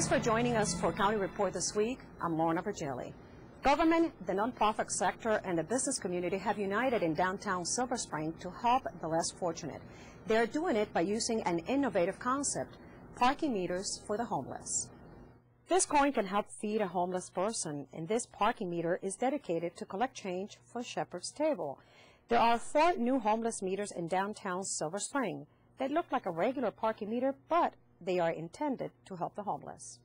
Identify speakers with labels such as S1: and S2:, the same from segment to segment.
S1: Thanks for joining us for County Report this week. I'm Lorna Virgili. Government, the nonprofit sector, and the business community have united in downtown Silver Spring to help the less fortunate. They are doing it by using an innovative concept, parking meters for the homeless. This coin can help feed a homeless person, and this parking meter is dedicated to collect change for Shepherd's Table. There are 4 new homeless meters in downtown Silver Spring. They look like a regular parking meter, but they are intended to help the homeless.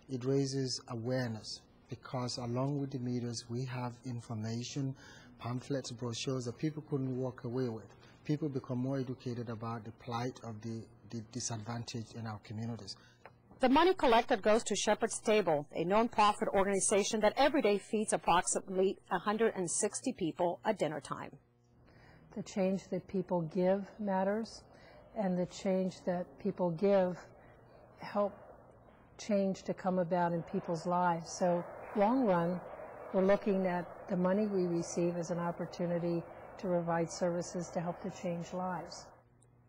S2: It raises awareness because along with the meters we have information, pamphlets, brochures that people couldn't walk away with. People become more educated about the plight of the disadvantaged in our communities.
S1: The money collected goes to Shepherd's Table, a non-profit organization that every day feeds approximately 160 people at dinner time.
S3: The change that people give matters, and the change that people give help change to come about in people's lives. So long run, we're looking at the money we receive as an opportunity to provide services to help to change lives.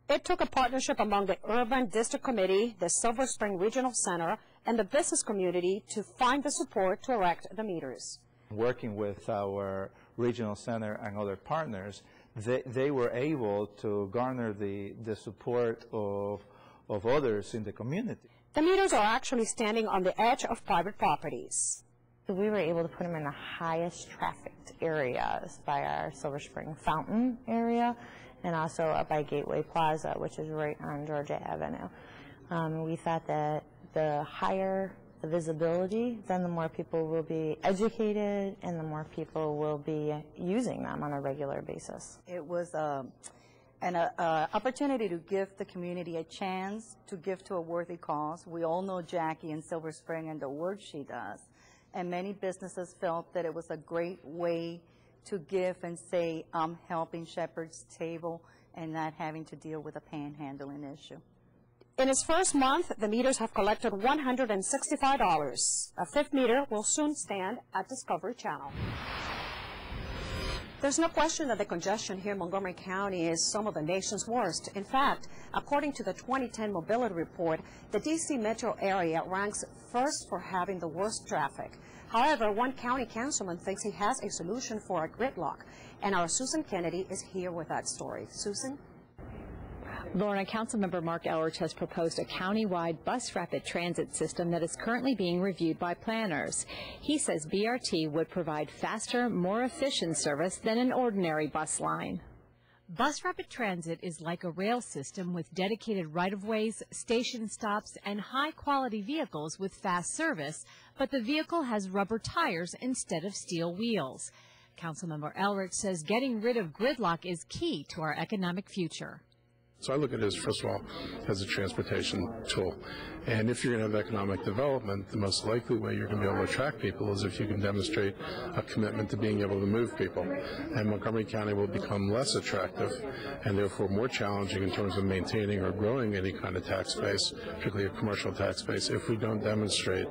S1: It took a partnership among the Urban District Committee, the Silver Spring Regional Center, and the business community to find the support to erect the meters.
S4: Working with our regional center and other partners, they were able to garner the support of others in the community.
S1: The meters are actually standing on the edge of private properties.
S5: So we were able to put them in the highest trafficked areas by our Silver Spring Fountain area and also up by Gateway Plaza, which is right on Georgia Avenue. We thought that the higher the visibility, then the more people will be educated and the more people will be using them on a regular basis.
S6: It was an opportunity to give the community a chance to give to a worthy cause. We all know Jackie in Silver Spring and the work she does. And many businesses felt that it was a great way to give and say, I'm helping Shepherd's Table and not having to deal with a panhandling issue.
S1: In its first month, the meters have collected $165. A 5th meter will soon stand at Discovery Channel. There's no question that the congestion here in Montgomery County is some of the nation's worst. In fact, according to the 2010 Mobility Report, the D.C. metro area ranks first for having the worst traffic. However, one county councilman thinks he has a solution for a gridlock, and our Susan Kennedy is here with that story. Susan?
S7: Lorna, Councilmember Mark Elrich has proposed a countywide bus rapid transit system that is currently being reviewed by planners. He says BRT would provide faster, more efficient service than an ordinary bus line.
S8: Bus rapid transit is like a rail system with dedicated right-of-ways, station stops, and high-quality vehicles with fast service, but the vehicle has rubber tires instead of steel wheels. Councilmember Elrich says getting rid of gridlock is key to our economic future.
S9: So I look at it as, first of all, as a transportation tool. And if you're going to have economic development, the most likely way you're going to be able to attract people is if you can demonstrate a commitment to being able to move people. And Montgomery County will become less attractive and therefore more challenging in terms of maintaining or growing any kind of tax base, particularly a commercial tax base, if we don't demonstrate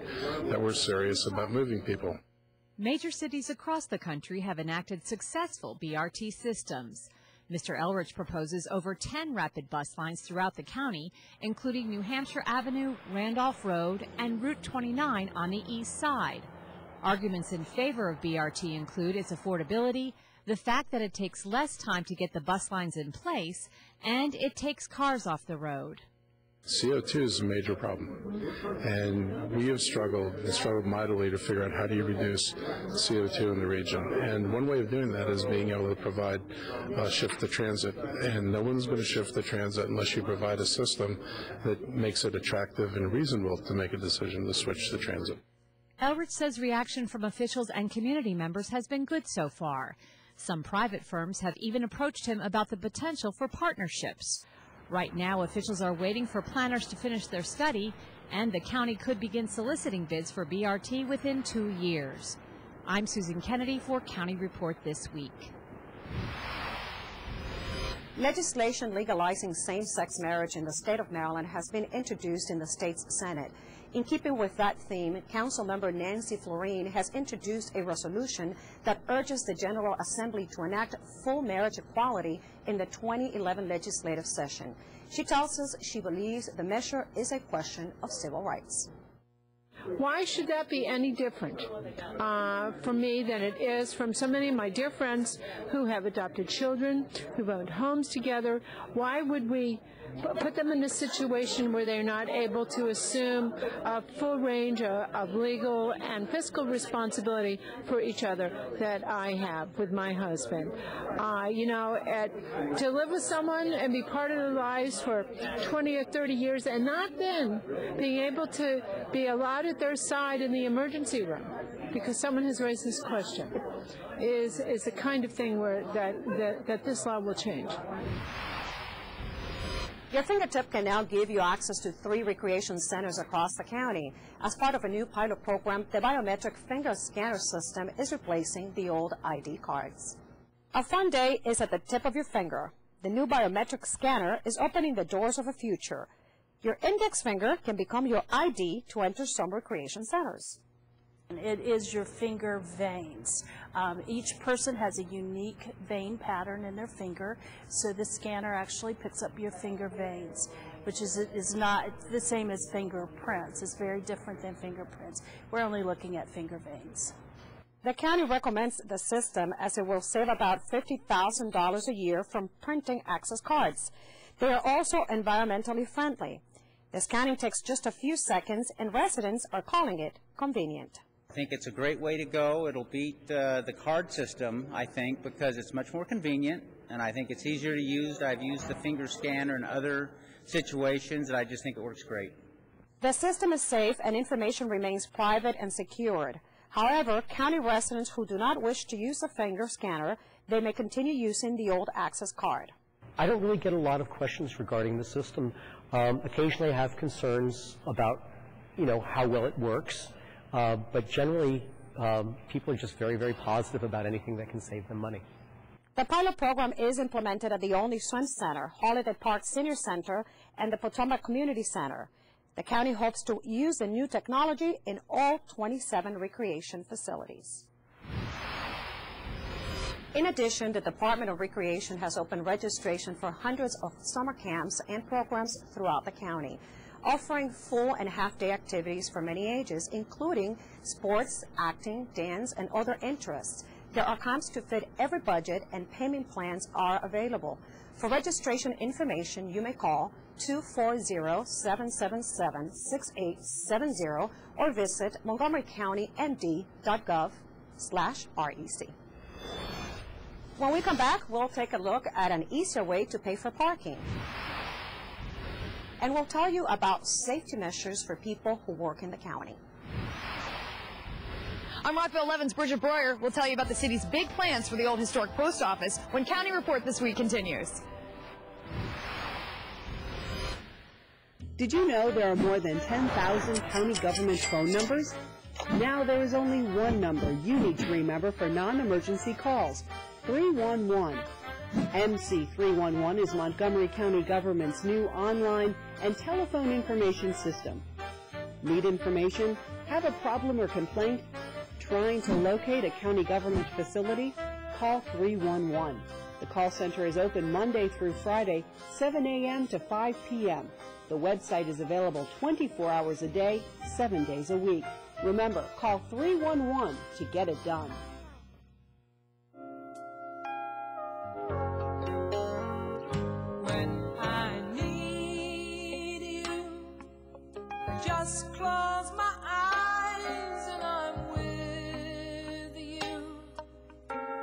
S9: that we're serious about moving people.
S8: Major cities across the country have enacted successful BRT systems. Mr. Elrich proposes over 10 rapid bus lines throughout the county, including New Hampshire Avenue, Randolph Road, and Route 29 on the east side. Arguments in favor of BRT include its affordability, the fact that it takes less time to get the bus lines in place, and it takes cars off the road.
S9: CO2 is a major problem, and we have struggled mightily to figure out how do you reduce CO2 in the region. And one way of doing that is being able to provide shift to transit. And no one's going to shift to transit unless you provide a system that makes it attractive and reasonable to make a decision to switch to transit.
S8: Elrich says reaction from officials and community members has been good so far. Some private firms have even approached him about the potential for partnerships. Right now, officials are waiting for planners to finish their study, and the county could begin soliciting bids for BRT within 2 years. I'm Susan Kennedy for County Report This Week.
S1: Legislation legalizing same-sex marriage in the state of Maryland has been introduced in the state's Senate. In keeping with that theme, Councilmember Nancy Florine has introduced a resolution that urges the General Assembly to enact full marriage equality in the 2011 legislative session. She tells us she believes the measure is a question of civil rights.
S3: Why should that be any different from me than it is from so many of my dear friends who have adopted children, who've owned homes together? Why would we put them in a situation where they're not able to assume a full range of legal and fiscal responsibility for each other that I have with my husband? To live with someone and be part of their lives for 20 or 30 years and not then being able to be allowed at their side in the emergency room because someone has raised this question is the kind of thing where that this law will change.
S1: Your fingertip can now give you access to 3 recreation centers across the county. As part of a new pilot program, the biometric finger scanner system is replacing the old ID cards. A fun day is at the tip of your finger. The new biometric scanner is opening the doors of a future. Your index finger can become your ID to enter some recreation centers.
S10: It is your finger veins. Each person has a unique vein pattern in their finger, so the scanner actually picks up your finger veins, which is not the same as fingerprints. It's very different than fingerprints. We're only looking at finger veins.
S1: The county recommends the system as it will save about $50,000 a year from printing access cards. They are also environmentally friendly. The scanning takes just a few seconds, and residents are calling it convenient.
S11: I think it's a great way to go. It'll beat the card system, I think, because it's much more convenient, and I think it's easier to use. I've used the finger scanner in other situations, and I just think it works great.
S1: The system is safe, and information remains private and secured. However, county residents who do not wish to use the finger scanner, they may continue using the old access card.
S12: I don't really get a lot of questions regarding the system. Occasionally I have concerns about, how well it works. But generally, people are just very, very positive about anything that can save them money.
S1: The pilot program is implemented at the Only Swim Center, Holiday Park Senior Center, and the Potomac Community Center. The county hopes to use the new technology in all 27 recreation facilities. In addition, the Department of Recreation has opened registration for hundreds of summer camps and programs throughout the county, offering full and half-day activities for many ages, including sports, acting, dance, and other interests. There are camps to fit every budget, and payment plans are available. For registration information, you may call 240-777-6870 or visit montgomerycountymd.gov/REC. When we come back, we'll take a look at an easier way to pay for parking. And we'll tell you about safety measures for people who work in the county.
S13: I'm Rockville 11's Bridget Breuer. We'll tell you about the city's big plans for the old historic post office when County Report This Week continues.
S14: Did you know there are more than 10,000 county government phone numbers? Now there is only one number you need to remember for non-emergency calls: 311. MC 311 is Montgomery County government's new online and telephone information system. Need information? Have a problem or complaint? Trying to locate a county government facility? Call 311. The call center is open Monday through Friday, 7 a.m. to 5 p.m. The website is available 24 hours a day, 7 days a week. Remember, call 311 to get it done.
S15: Just close my eyes and I'm with you,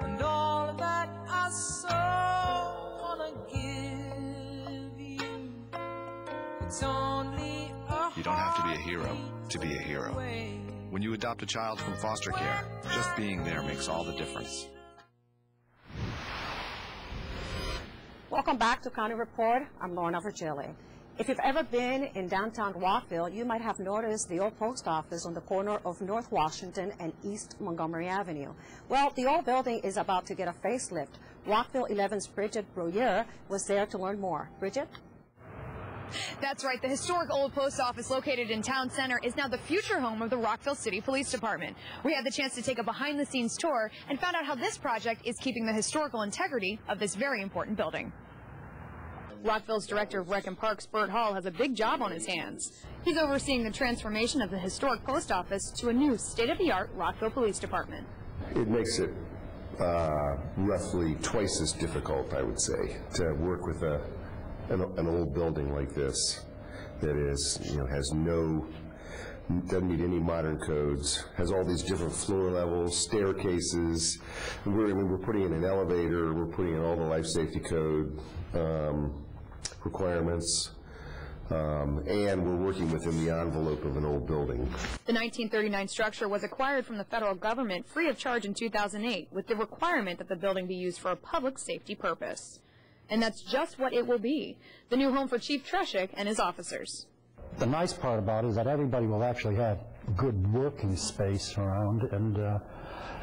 S15: and all that I so wanna give you, it's only a
S16: You don't have to be a hero to be a hero. When you adopt a child from foster care, just being there makes all the difference.
S1: Welcome back to County Report. I'm Lorna Virgili. If you've ever been in downtown Rockville, you might have noticed the old post office on the corner of North Washington and East Montgomery Avenue. Well, the old building is about to get a facelift. Rockville 11's Bridget Breuer was there to learn more. Bridget?
S13: That's right. The historic old post office located in Town Center is now the future home of the Rockville City Police Department. We had the chance to take a behind-the-scenes tour and found out how this project is keeping the historical integrity of this very important building. Rockville's Director of Rec and Parks, Bert Hall, has a big job on his hands. He's overseeing the transformation of the historic post office to a new state-of-the-art Rockville Police Department.
S17: It makes it roughly twice as difficult, I would say, to work with an old building like this that is, doesn't meet any modern codes, has all these different floor levels, staircases. We're putting in an elevator, we're putting in all the life safety code requirements, and we're working within the envelope of an old building.
S13: The 1939 structure was acquired from the federal government free of charge in 2008 with the requirement that the building be used for a public safety purpose. And that's just what it will be, the new home for Chief Treshik and his officers.
S18: The nice part about it is that everybody will actually have good working space around, and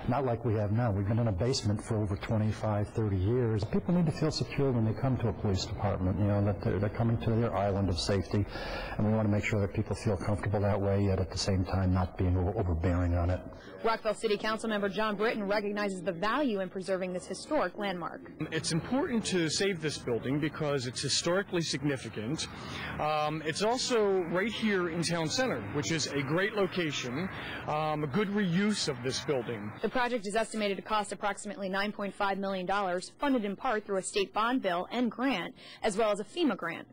S18: not like we have now. We've been in a basement for over 25, 30 years. People need to feel secure when they come to a police department, that they're coming to their island of safety, and we want to make sure that people feel comfortable that way, yet at the same time not being overbearing on it.
S13: Rockville City Council member John Britton recognizes the value in preserving this historic landmark.
S19: It's important to save this building because it's historically significant. It's also right here in Town Center, which is a great location, a good reuse of this building.
S13: The project is estimated to cost approximately $9.5 million, funded in part through a state bond bill and grant, as well as a FEMA grant.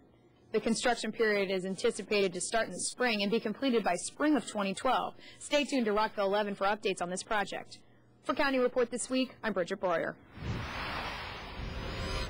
S13: The construction period is anticipated to start in the spring and be completed by spring of 2012. Stay tuned to Rockville 11 for updates on this project. For County Report this week, I'm Bridget Boyer.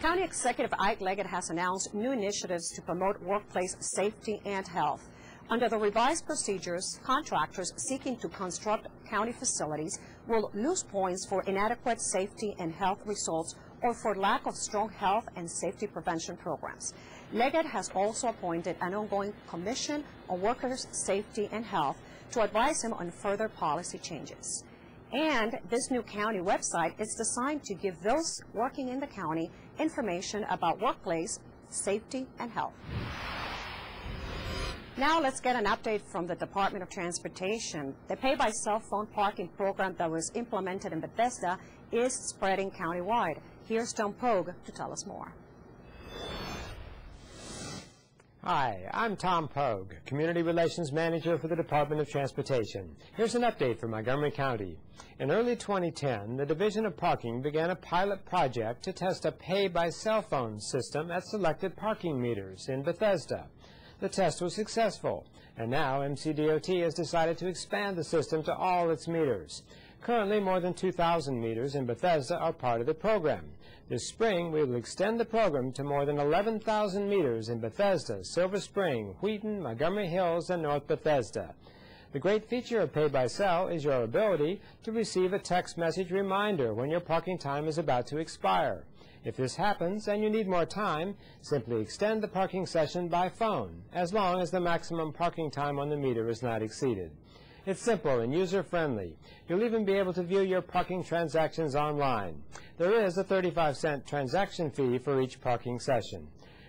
S1: County Executive Ike Leggett has announced new initiatives to promote workplace safety and health. Under the revised procedures, contractors seeking to construct county facilities will lose points for inadequate safety and health results or for lack of strong health and safety prevention programs. Leggett has also appointed an ongoing commission on workers' safety and health to advise him on further policy changes. And this new county website is designed to give those working in the county information about workplace safety and health. Now let's get an update from the Department of Transportation. The pay-by-cell phone parking program that was implemented in Bethesda is spreading countywide. Here's Tom Pogue to tell us more.
S20: Hi, I'm Tom Pogue, Community Relations Manager for the Department of Transportation. Here's an update from Montgomery County. In early 2010, the Division of Parking began a pilot project to test a pay-by-cell phone system at selected parking meters in Bethesda. The test was successful, and now MCDOT has decided to expand the system to all its meters. Currently, more than 2,000 meters in Bethesda are part of the program. This spring, we will extend the program to more than 11,000 meters in Bethesda, Silver Spring, Wheaton, Montgomery Hills, and North Bethesda. The great feature of Pay-by-Cell is your ability to receive a text message reminder when your parking time is about to expire. If this happens and you need more time, simply extend the parking session by phone, as long as the maximum parking time on the meter is not exceeded. It's simple and user-friendly. You'll even be able to view your parking transactions online. There is a 35-cent transaction fee for each parking session.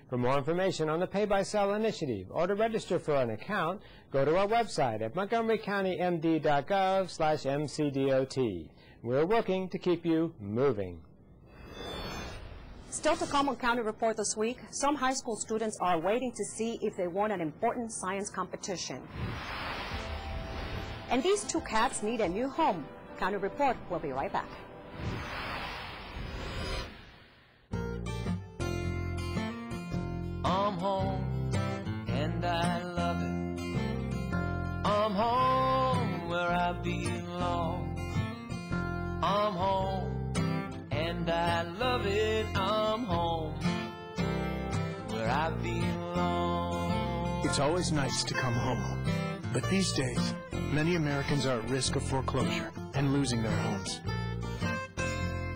S20: For more information on the Pay-by-Cell initiative or to register for an account, go to our website at montgomerycountymd.gov/MCDOT. We're working to keep you moving.
S1: Still to come on County Report this week, some high school students are waiting to see if they won an important science competition. And these two cats need a new home. County Report will be right back.
S15: I'm home and I love it. I'm home where I belong. I'm home and I love it. I'm home where I belong.
S21: It's always nice to come home. But these days, many Americans are at risk of foreclosure and losing their homes.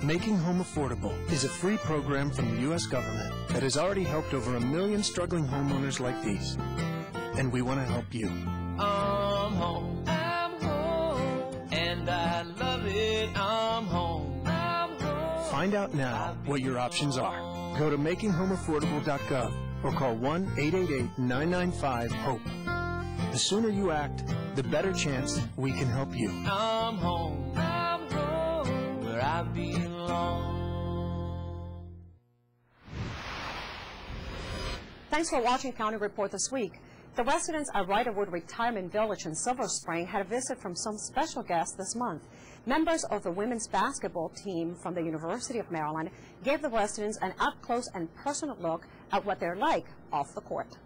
S21: Making Home Affordable is a free program from the U.S. government that has already helped over 1 million struggling homeowners like these. And we want to help you.
S15: I'm home, and I love it. I'm home.
S21: Find out now what your options are. Go to makinghomeaffordable.gov or call 1-888-995-HOPE. The sooner you act, the better chance we can help you.
S15: I'm home where I belong.
S1: Thanks for watching County Report this week. The residents at Riderwood Retirement Village in Silver Spring had a visit from some special guests this month. Members of the women's basketball team from the University of Maryland gave the residents an up-close and personal look at what they're like off the court.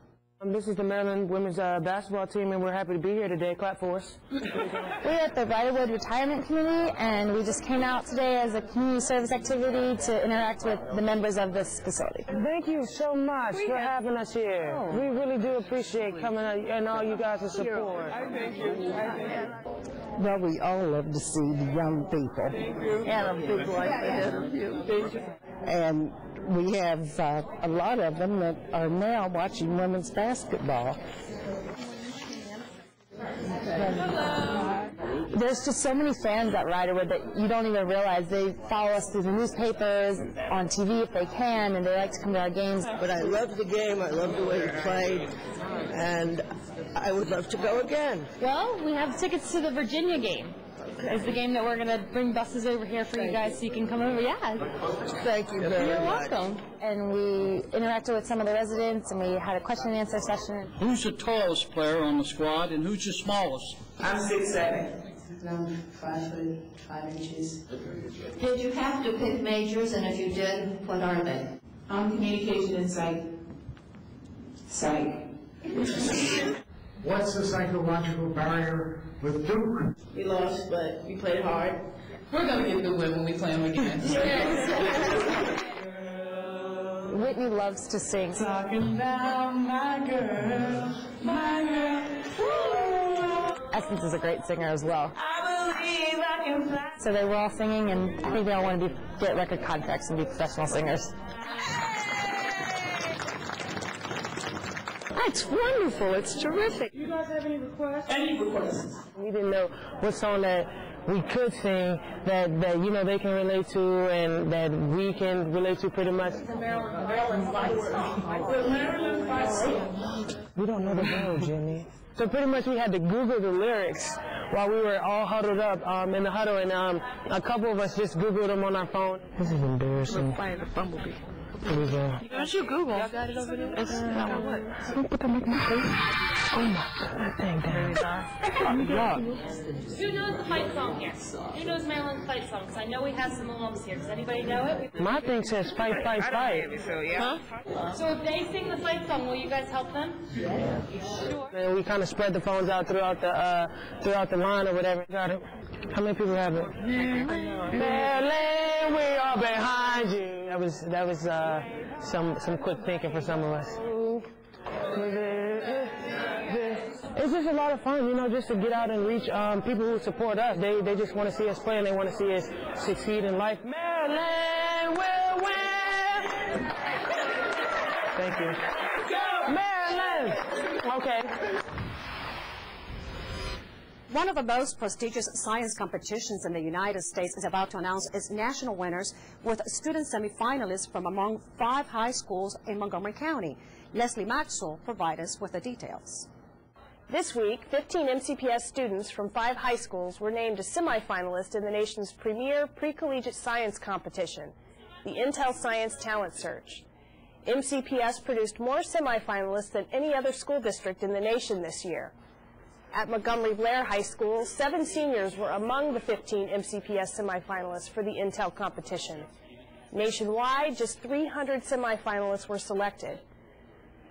S2: This is the Maryland women's basketball team, and we're happy to be here today. Clap for us.
S5: We're at the Riderwood Retirement Committee, and we just came out today as a community service activity to interact with the members of this facility.
S2: Thank you so much for having us here.
S5: Oh.
S2: We really do appreciate coming and all you guys' support.
S22: Thank you.
S23: Well, we all love to see the young people.
S22: And a big like that.
S23: And we have a lot of them that are now watching women's basketball.
S5: There's just so many fans at Riderwood that you don't even realize. They follow us through the newspapers, on TV if they can, and they like to come to our games.
S22: But I love the game. I love the way you played. And I would love to go again.
S13: Well, we have tickets to the Virginia game. It's the game that we're going to bring buses over here for you guys so you can come over. Yeah.
S22: Thank you very
S13: You're
S22: much.
S13: welcome.
S5: And we interacted with some of the residents, and we had a question and answer session.
S24: Who's the tallest player on the squad, and who's the smallest?
S25: I'm 6'7".
S26: I'm 5 foot 5 inches.
S27: Did you have to pick majors, and if you did, what are they?
S25: Communication and psych.
S28: What's the psychological barrier with Duke?
S25: We lost, but we played hard. We're going to get the win when we play them again.
S5: Whitney loves to sing.
S25: Talking about my girl, my girl.
S5: Essence is a great singer as well.
S25: I believe I can fly.
S5: So they were all singing, and I think they all want to get record contracts and be professional singers.
S2: That's wonderful. It's terrific.
S25: You guys have any requests? Any requests?
S2: We didn't know what song that we could sing that you know they can relate to and that we can relate to pretty much.
S25: The Maryland fight song. The Maryland fight song.
S2: We don't know the words, Jimmy. So pretty much we had to Google the lyrics while we were all huddled up in the huddle, and a couple of us just Googled them on our phone. This is embarrassing.
S25: We're fighting a bumblebee.
S2: Here we go.
S25: Don't you Google? Y'all got it over there? What?
S2: Don't put that in my face. Oh my God, dang that.
S13: Who knows the fight song here? Who knows Maryland's fight song? Because I know we have some alums here. Does anybody know it?
S2: My thing says fight, fight, fight.
S13: Huh? So if they sing the fight song, will you guys help them?
S2: Yeah. Sure. And we kind of spread the phones out throughout the line or whatever. Got it. How many people have it? Maryland, we are behind you. That was some quick thinking for some of us. It's just a lot of fun, you know, just to get out and reach people who support us. They just want to see us play and they want to see us succeed in life. Maryland will win. Thank you. Maryland. Okay.
S1: One of the most prestigious science competitions in the United States is about to announce its national winners with student semifinalists from among 5 high schools in Montgomery County. Leslie Maxwell provides us with the details.
S29: This week, 15 MCPS students from 5 high schools were named a semifinalist in the nation's premier pre-collegiate science competition, the Intel Science Talent Search. MCPS produced more semifinalists than any other school district in the nation this year. At Montgomery Blair High School, 7 seniors were among the 15 MCPS semifinalists for the Intel competition. Nationwide, just 300 semifinalists were selected.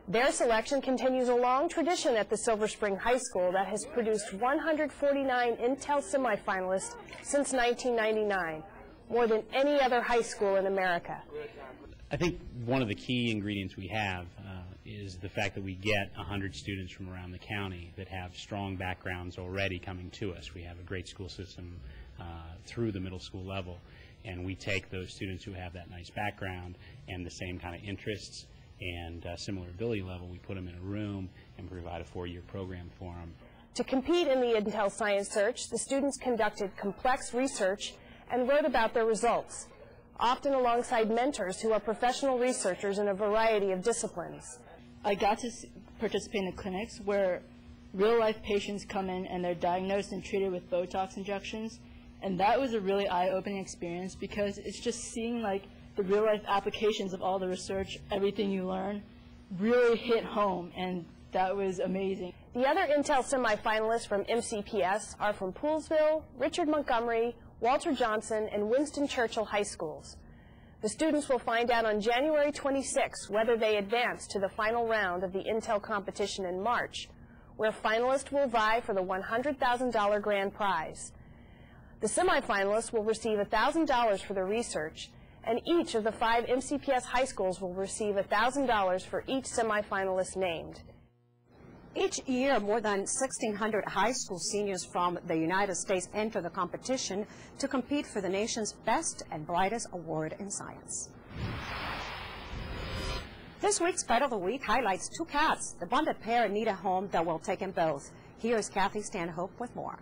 S29: Their selection continues a long tradition at the Silver Spring High School that has produced 149 Intel semifinalists since 1999, more than any other high school in America.
S30: I think one of the key ingredients we have is the fact that we get 100 students from around the county that have strong backgrounds already coming to us. We have a great school system through the middle school level, and we take those students who have that nice background and the same kind of interests and similar ability level. We put them in a room and provide a 4-year program for them.
S29: To compete in the Intel Science Search, the students conducted complex research and wrote about their results, often alongside mentors who are professional researchers in a variety of disciplines.
S31: I got to participate in the clinics where real-life patients come in and they're diagnosed and treated with Botox injections, and that was a really eye-opening experience because it's just seeing like the real-life applications of all the research, everything you learn, really hit home, and that was amazing.
S29: The other Intel semifinalists from MCPS are from Poolesville, Richard Montgomery, Walter Johnson, and Winston Churchill High Schools. The students will find out on January 26 whether they advance to the final round of the Intel competition in March, where finalists will vie for the $100,000 grand prize. The semifinalists will receive $1,000 for their research, and each of the 5 MCPS high schools will receive $1,000 for each semifinalist named.
S1: Each year, more than 1,600 high school seniors from the United States enter the competition to compete for the nation's Best and Brightest Award in Science. This week's Pet of the Week highlights 2 cats. The bonded pair need a home that will take them both. Here's Kathy Stanhope with more.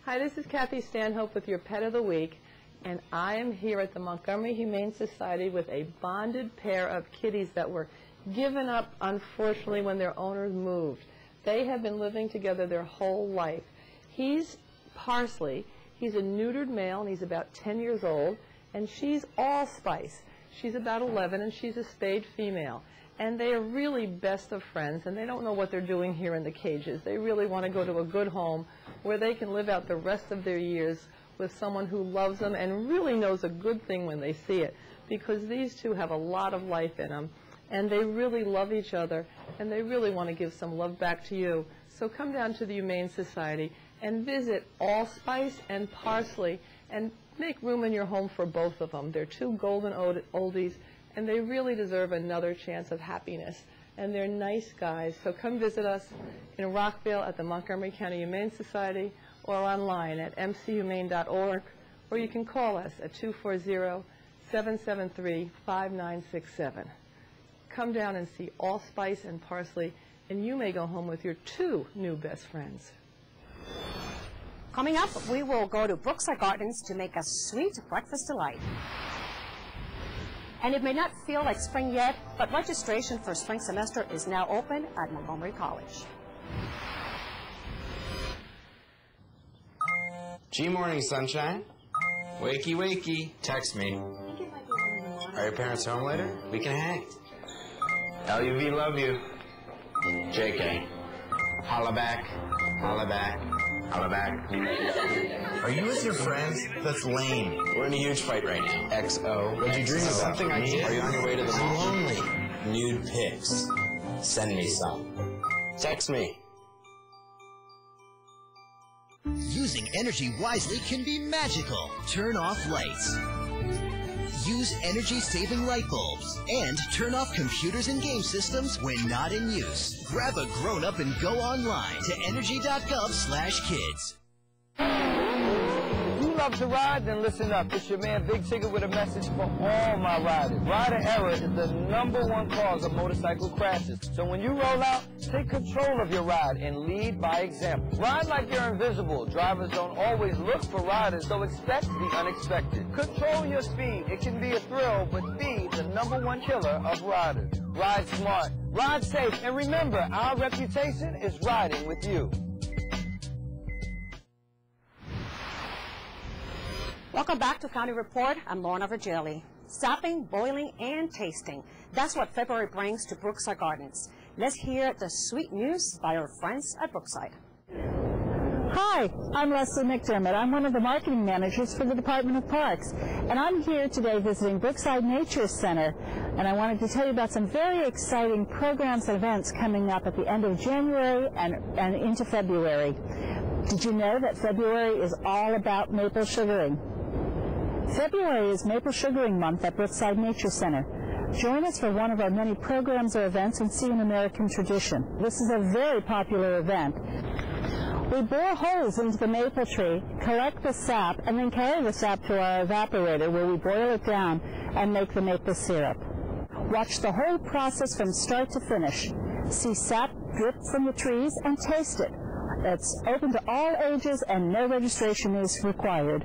S3: Hi, this is Kathy Stanhope with your Pet of the Week, and I am here at the Montgomery Humane Society with a bonded pair of kitties that were given up, unfortunately, when their owners moved. They have been living together their whole life. He's Parsley. He's a neutered male, and he's about 10 years old, and she's Allspice. She's about 11, and she's a spayed female. And they are really best of friends, and they don't know what they're doing here in the cages. They really want to go to a good home where they can live out the rest of their years with someone who loves them and really knows a good thing when they see it, because these two have a lot of life in them. And they really love each other, and they really want to give some love back to you. So come down to the Humane Society and visit Allspice and Parsley and make room in your home for both of them. They're 2 golden oldies, and they really deserve another chance of happiness. And they're nice guys. So come visit us in Rockville at the Montgomery County Humane Society or online at mchumane.org, or you can call us at 240-773-5967. Come down and see Allspice and Parsley, and you may go home with your 2 new best friends.
S1: Coming up, we will go to Brookside Gardens to make a sweet breakfast delight. And it may not feel like spring yet, but registration for spring semester is now open at Montgomery College.
S4: G morning, sunshine. Wakey, wakey. Text me. Are your parents home later? We can hang. LUV, love you. JK. Holla back. Holla back. Holla back. Are you with your friends? That's lame. We're in a huge fight right now. XO. What'd you dream about? Something I did. Are you on your way to the mall? I'm lonely. Nude pics. Send me some. Text me.
S6: Using energy wisely can be magical. Turn off lights. Use energy-saving light bulbs. And turn off computers and game systems when not in use. Grab a grown-up and go online to energy.gov/kids.
S2: If you love to ride, then listen up. It's your man Big Tigger with a message for all my riders. Rider error is the #1 cause of motorcycle crashes. So when you roll out, take control of your ride and lead by example. Ride like you're invisible. Drivers don't always look for riders, so expect the unexpected. Control your speed. It can be a thrill, but speed the #1 killer of riders. Ride smart, ride safe, and remember, our reputation is riding with you.
S1: Welcome back to County Report. I'm Lorna Virgili. Stopping, boiling, and tasting. That's what February brings to Brookside Gardens. Let's hear the sweet news by our friends at Brookside.
S7: Hi, I'm Leslie McDermott. I'm one of the marketing managers for the Department of Parks, and I'm here today visiting Brookside Nature Center, and I wanted to tell you about some very exciting programs and events coming up at the end of January and into February. Did you know that February is all about maple sugaring? February is Maple Sugaring Month at Brookside Nature Center. Join us for one of our many programs or events and see an American tradition. This is a very popular event. We bore holes into the maple tree, collect the sap, and then carry the sap to our evaporator where we boil it down and make the maple syrup. Watch the whole process from start to finish. See sap drip from the trees and taste it. It's open to all ages and no registration is required.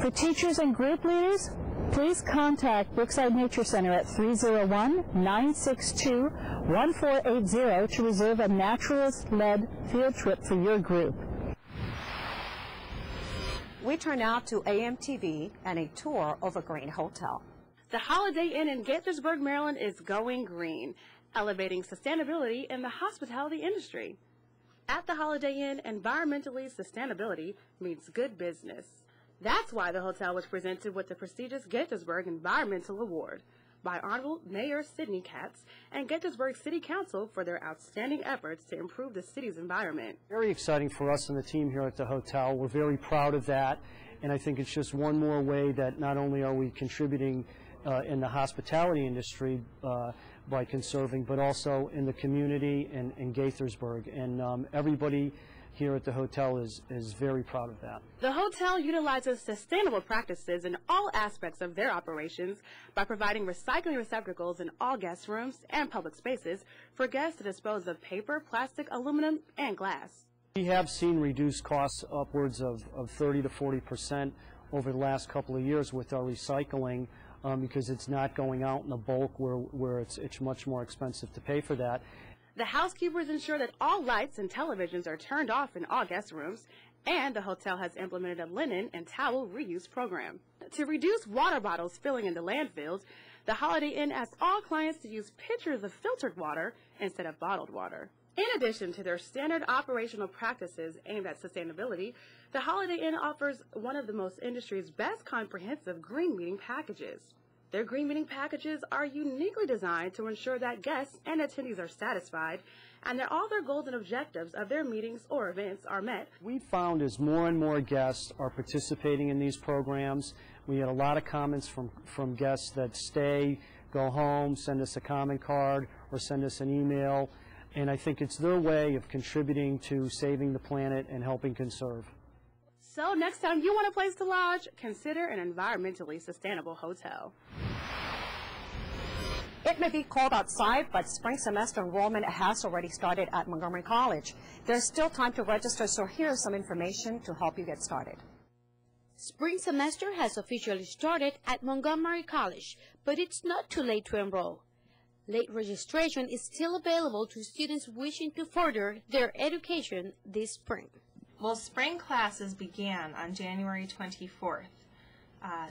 S7: For teachers and group leaders, please contact Brookside Nature Center at 301-962-1480 to reserve a naturalist-led field trip for your group.
S1: We turn out to AMTV and a tour of a green hotel.
S8: The Holiday Inn in Gaithersburg, Maryland is going green. elevating sustainability in the hospitality industry. At the Holiday Inn, environmentally sustainability means good business. That's why the hotel was presented with the prestigious Gettysburg Environmental Award by Honorable Mayor Sidney Katz and Gettysburg City Council for their outstanding efforts to improve the city's environment.
S9: Very exciting for us and the team here at the hotel. We're very proud of that, and I think it's just one more way that not only are we contributing in the hospitality industry by conserving, but also in the community in Gaithersburg, and everybody here at the hotel is very proud of that.
S8: The hotel utilizes sustainable practices in all aspects of their operations by providing recycling receptacles in all guest rooms and public spaces for guests to dispose of paper, plastic, aluminum, and glass.
S9: We have seen reduced costs upwards of 30 to 40% over the last couple of years with our recycling because it's not going out in the bulk where it's much more expensive to pay for that.
S8: The housekeepers ensure that all lights and televisions are turned off in all guest rooms, and the hotel has implemented a linen and towel reuse program. To reduce water bottles filling into landfills, the Holiday Inn asks all clients to use pitchers of filtered water instead of bottled water. In addition to their standard operational practices aimed at sustainability, the Holiday Inn offers one of the most industry's best comprehensive green meeting packages. Their green meeting packages are uniquely designed to ensure that guests and attendees are satisfied and that all their goals and objectives of their meetings or events are met.
S9: We found as more and more guests are participating in these programs, we had a lot of comments from guests that stay, go home, send us a comment card, or send us an email, and I think it's their way of contributing to saving the planet and helping conserve.
S8: So next time you want a place to lodge, consider an environmentally sustainable hotel.
S1: It may be cold outside, but spring semester enrollment has already started at Montgomery College. There's still time to register, so here's some information to help you get started.
S10: Spring semester has officially started at Montgomery College, but it's not too late to enroll. Late registration is still available to students wishing to further their education this spring.
S11: Well, spring classes began on January 24th.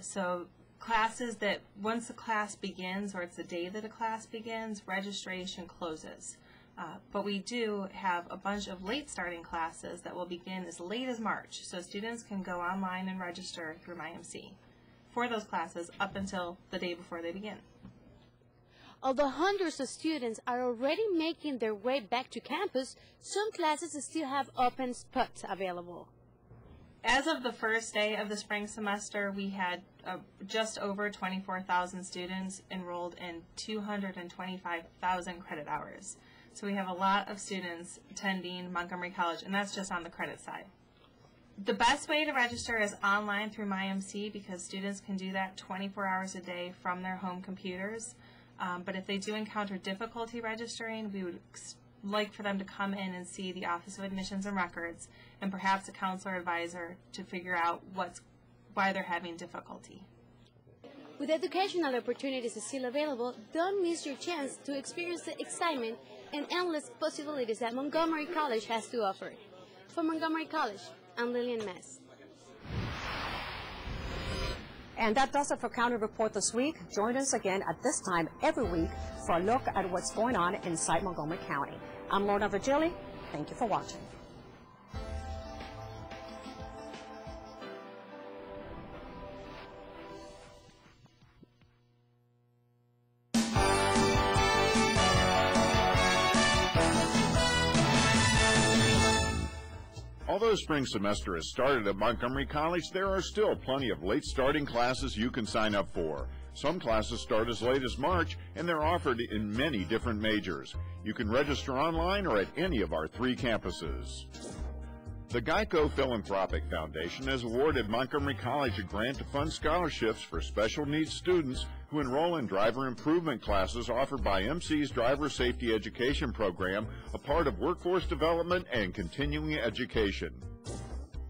S11: So classes that once a class begins, or it's the day that a class begins, registration closes. But we do have a bunch of late starting classes that will begin as late as March. So students can go online and register through MyMC for those classes up until the day before they begin.
S10: Although hundreds of students are already making their way back to campus, some classes still have open spots available.
S11: As of the first day of the spring semester, we had just over 24,000 students enrolled in 225,000 credit hours. So we have a lot of students attending Montgomery College, and that's just on the credit side. The best way to register is online through MyMC because students can do that 24 hours a day from their home computers. But if they do encounter difficulty registering, we would like for them to come in and see the Office of Admissions and Records and perhaps a counselor advisor to figure out why they're having difficulty.
S10: With educational opportunities still available, don't miss your chance to experience the excitement and endless possibilities that Montgomery College has to offer. For Montgomery College, I'm Lillian Mess.
S1: And that does it for County Report this week. Join us again at this time every week for a look at what's going on inside Montgomery County. I'm Lorna Virgili. Thank you for watching.
S12: Although spring semester has started at Montgomery College, there are still plenty of late starting classes you can sign up for. Some classes start as late as March, and they're offered in many different majors. You can register online or at any of our 3 campuses. The Geico Philanthropic Foundation has awarded Montgomery College a grant to fund scholarships for special needs students who enroll in driver improvement classes offered by MC's Driver Safety Education Program, a part of workforce development and continuing education.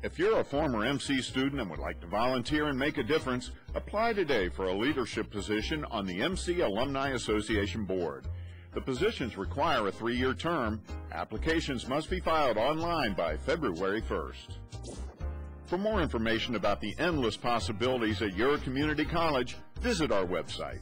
S12: If you're a former MC student and would like to volunteer and make a difference, apply today for a leadership position on the MC Alumni Association Board. The positions require a 3-year term. Applications must be filed online by February 1st. For more information about the endless possibilities at your community college, visit our website.